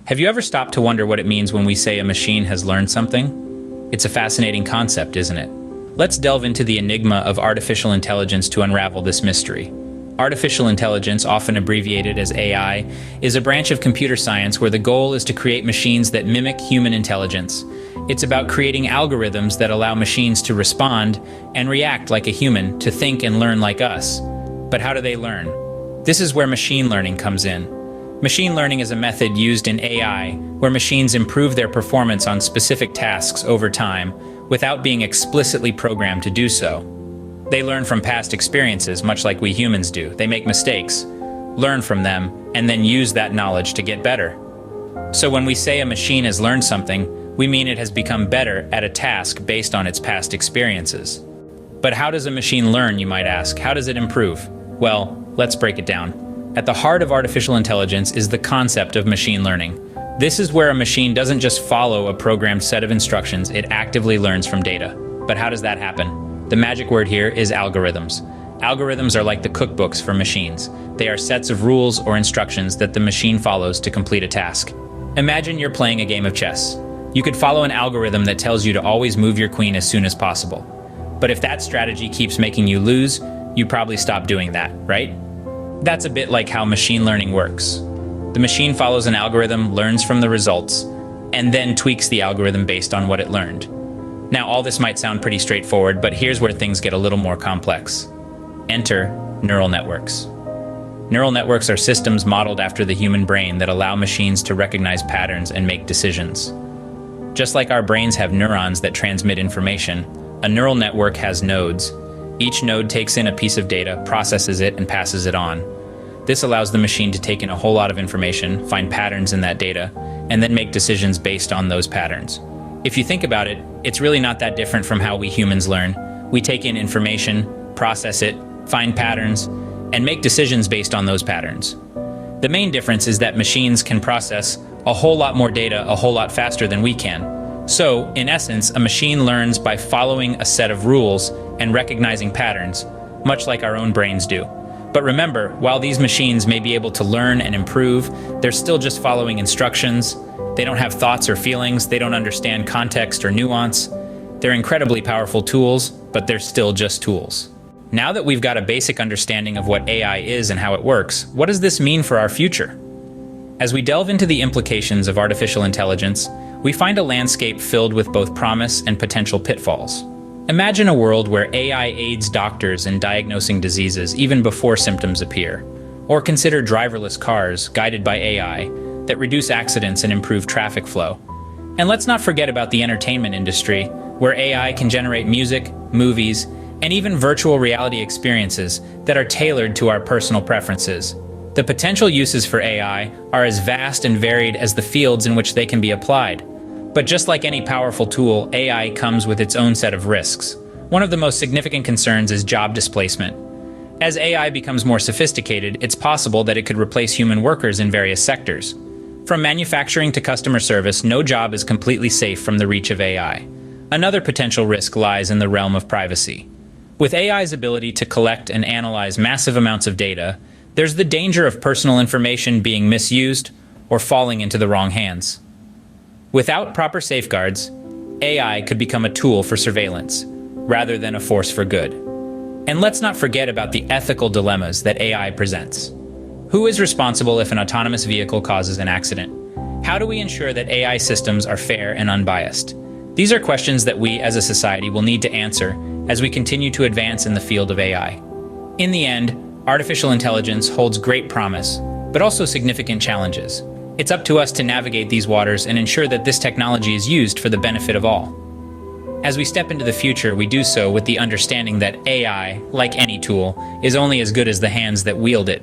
Have you ever stopped to wonder what it means when we say a machine has learned something? It's a fascinating concept, isn't it? Let's delve into the enigma of artificial intelligence to unravel this mystery. Artificial intelligence, often abbreviated as AI, is a branch of computer science where the goal is to create machines that mimic human intelligence. It's about creating algorithms that allow machines to respond and react like a human, to think and learn like us. But how do they learn? This is where machine learning comes in. Machine learning is a method used in AI where machines improve their performance on specific tasks over time without being explicitly programmed to do so. They learn from past experiences, much like we humans do. They make mistakes, learn from them, and then use that knowledge to get better. So when we say a machine has learned something, we mean it has become better at a task based on its past experiences. But how does a machine learn, you might ask? How does it improve? Well, let's break it down. At the heart of artificial intelligence is the concept of machine learning. This is where a machine doesn't just follow a programmed set of instructions, it actively learns from data. But how does that happen? The magic word here is algorithms. Algorithms are like the cookbooks for machines. They are sets of rules or instructions that the machine follows to complete a task. Imagine you're playing a game of chess. You could follow an algorithm that tells you to always move your queen as soon as possible. But if that strategy keeps making you lose, you probably stop doing that, right? That's a bit like how machine learning works. The machine follows an algorithm, learns from the results, and then tweaks the algorithm based on what it learned. Now, all this might sound pretty straightforward, but here's where things get a little more complex. Enter neural networks. Neural networks are systems modeled after the human brain that allow machines to recognize patterns and make decisions. Just like our brains have neurons that transmit information, a neural network has nodes. Each node takes in a piece of data, processes it, and passes it on. This allows the machine to take in a whole lot of information, find patterns in that data, and then make decisions based on those patterns. If you think about it, it's really not that different from how we humans learn. We take in information, process it, find patterns, and make decisions based on those patterns. The main difference is that machines can process a whole lot more data a whole lot faster than we can. So, in essence, a machine learns by following a set of rules and recognizing patterns, much like our own brains do. But remember, while these machines may be able to learn and improve, they're still just following instructions. They don't have thoughts or feelings, they don't understand context or nuance. They're incredibly powerful tools, but they're still just tools. Now that we've got a basic understanding of what AI is and how it works, what does this mean for our future? As we delve into the implications of artificial intelligence, we find a landscape filled with both promise and potential pitfalls. Imagine a world where AI aids doctors in diagnosing diseases even before symptoms appear. Or consider driverless cars guided by AI that reduce accidents and improve traffic flow. And let's not forget about the entertainment industry, where AI can generate music, movies, and even virtual reality experiences that are tailored to our personal preferences. The potential uses for AI are as vast and varied as the fields in which they can be applied. But just like any powerful tool, AI comes with its own set of risks. One of the most significant concerns is job displacement. As AI becomes more sophisticated, it's possible that it could replace human workers in various sectors. From manufacturing to customer service, no job is completely safe from the reach of AI. Another potential risk lies in the realm of privacy. With AI's ability to collect and analyze massive amounts of data, there's the danger of personal information being misused or falling into the wrong hands. Without proper safeguards, AI could become a tool for surveillance, rather than a force for good. And let's not forget about the ethical dilemmas that AI presents. Who is responsible if an autonomous vehicle causes an accident? How do we ensure that AI systems are fair and unbiased? These are questions that we as a society will need to answer as we continue to advance in the field of AI. In the end, artificial intelligence holds great promise, but also significant challenges. It's up to us to navigate these waters and ensure that this technology is used for the benefit of all. As we step into the future, we do so with the understanding that AI, like any tool, is only as good as the hands that wield it.